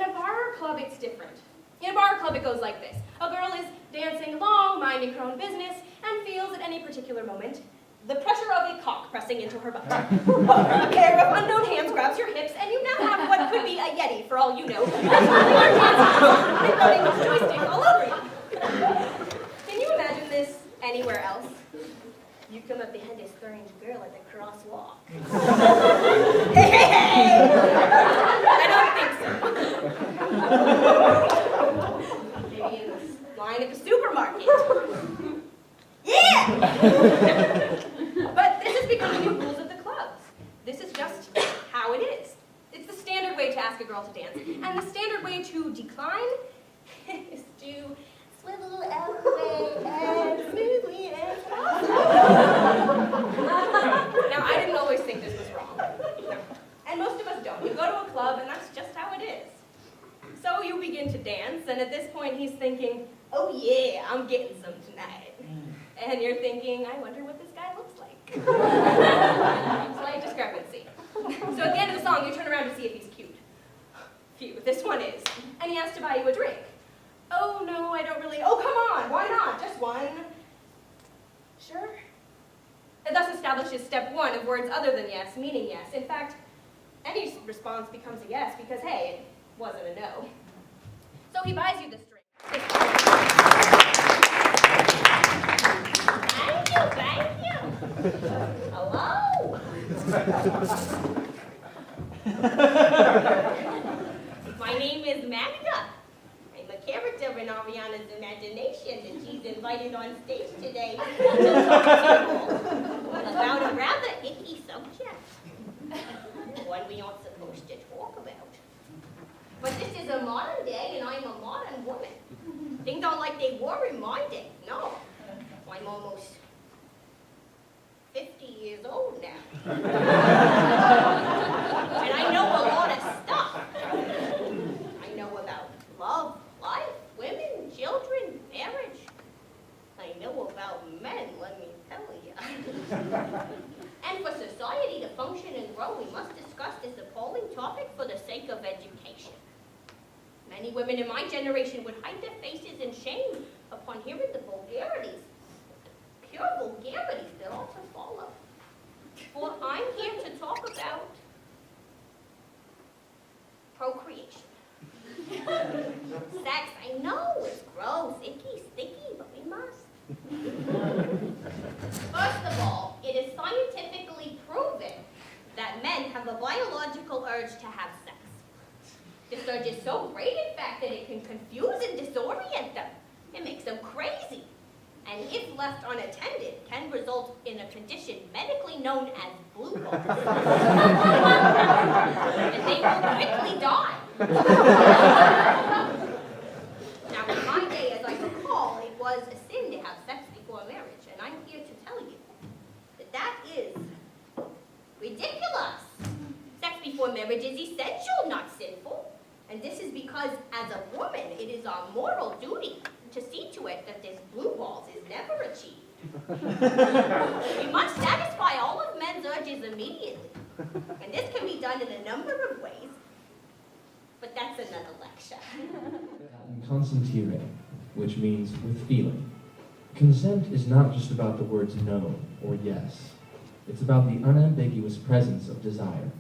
a bar or club, it's different. In a bar or club, it goes like this. A girl is dancing along, minding her own business, and feels at any particular moment the pressure of a cock pressing into her butt. A pair of unknown hands grabs your hips, and you now have what could be a Yeti, for all you know, and running with joystick all over you. Can you imagine this anywhere else? You come up behind a strange girl at the crosswalk. Hey, hey, hey! I don't think so. Maybe in the line at the supermarket. Yeah! But this has become the new rules of the clubs. This is just how it is. It's the standard way to ask a girl to dance. And the standard way to decline is to swivel out the way as smoothly as possible. Now, I didn't always think this was wrong. No. And most of us don't. You go to a club, and that's just how it is. So you begin to dance, and at this point, he's thinking, oh yeah, I'm getting some tonight. And you're thinking, I wonder what this guy looks like. Slight discrepancy. So at the end of the song, you turn around to see if he's cute. Phew, this one is. And he asks to buy you a drink. Oh, no, I don't really. Oh, come on, why not? Just one. Sure. It thus establishes step one of words other than yes, meaning yes. In fact, any response becomes a yes because, hey, it wasn't a no. So he buys you this drink. Thank you. Hello? My name is Magda. I'm a character in Ariana's imagination, and she's invited on stage today to talk to you about a rather icky subject. One we aren't supposed to talk about. But this is a modern day, and I'm a modern woman. Things aren't like they were in my day. No. I'm almost 50 years old now. And I know a lot of stuff. I know about love, life, women, children, marriage. I know about men, let me tell you. And for society to function and grow, we must discuss this appalling topic for the sake of education. Many women in my generation would hide their faces in shame upon hearing the vulgarities, pure vulgarities that ought to follow. For I'm here to talk about procreation. Sex, I know, it's gross, icky, sticky, but we must. First of all, it is scientifically proven that men have a biological urge to have sex. This urge is so great, in fact, that it can confuse and disorient them. It makes them crazy. And if left unattended, can result in a condition medically known as blue balls. And they will quickly die. Now, in my day, as I recall, it was a sin to have sex before marriage, and I'm here to tell you that that is ridiculous. Sex before marriage is essential, not sinful. And this is because, as a woman, it is our moral duty to see to it that this blue balls is never achieved. We must satisfy all of men's urges immediately. And this can be done in a number of ways, but that's another lecture. Consentire, which means with feeling. Consent is not just about the words no or yes. It's about the unambiguous presence of desire.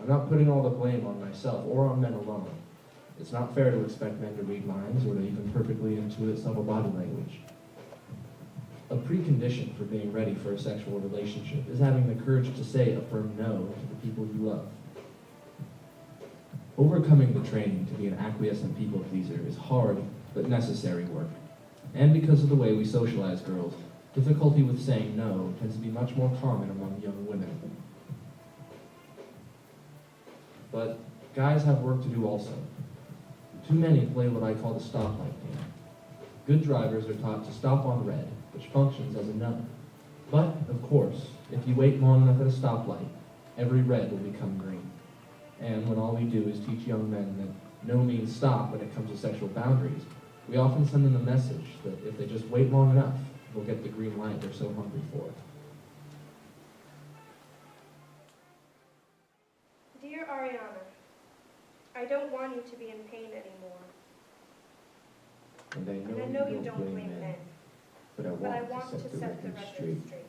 I'm not putting all the blame on myself or on men alone. It's not fair to expect men to read minds or to even perfectly intuit subtle body language. A precondition for being ready for a sexual relationship is having the courage to say a firm no to the people you love. Overcoming the training to be an acquiescent people pleaser is hard but necessary work. And because of the way we socialize girls, difficulty with saying no tends to be much more common among young women. But guys have work to do also. Too many play what I call the stoplight game. Good drivers are taught to stop on red, which functions as a no. But, of course, if you wait long enough at a stoplight, every red will become green. And when all we do is teach young men that no means stop when it comes to sexual boundaries, We often send them a message that if they just wait long enough, they'll get the green light they're so hungry for. Dear Ariana, I don't want you to be in pain anymore. And And I know you don't blame men, but I but want to set the record straight.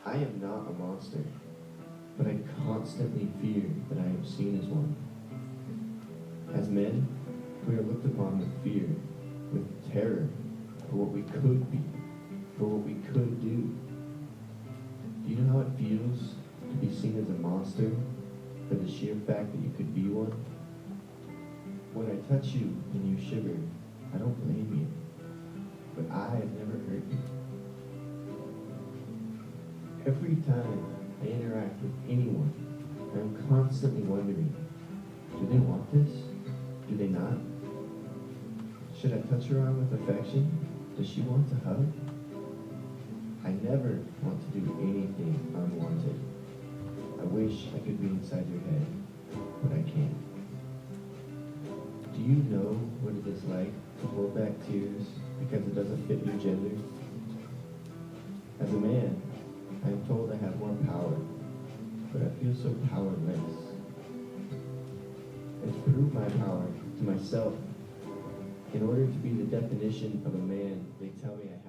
I am not a monster, but I constantly fear that I am seen as one. As men, we are looked upon with fear, with terror, for what we could be, for what we could do. Do you know how it feels to be seen as a monster, for the sheer fact that you could be one? When I touch you and you shiver, I don't blame you, but I have never hurt you. Every time I interact with anyone, I am constantly wondering, do they want this? Do they not? Should I touch her arm with affection? Does she want to hug? I never want to do anything unwanted. I wish I could be inside your head, but I can't. Do you know what it is like to hold back tears because it doesn't fit your gender? As a man, I am told I have more power, but I feel so powerless. And to prove my power to myself, in order to be the definition of a man, they tell me I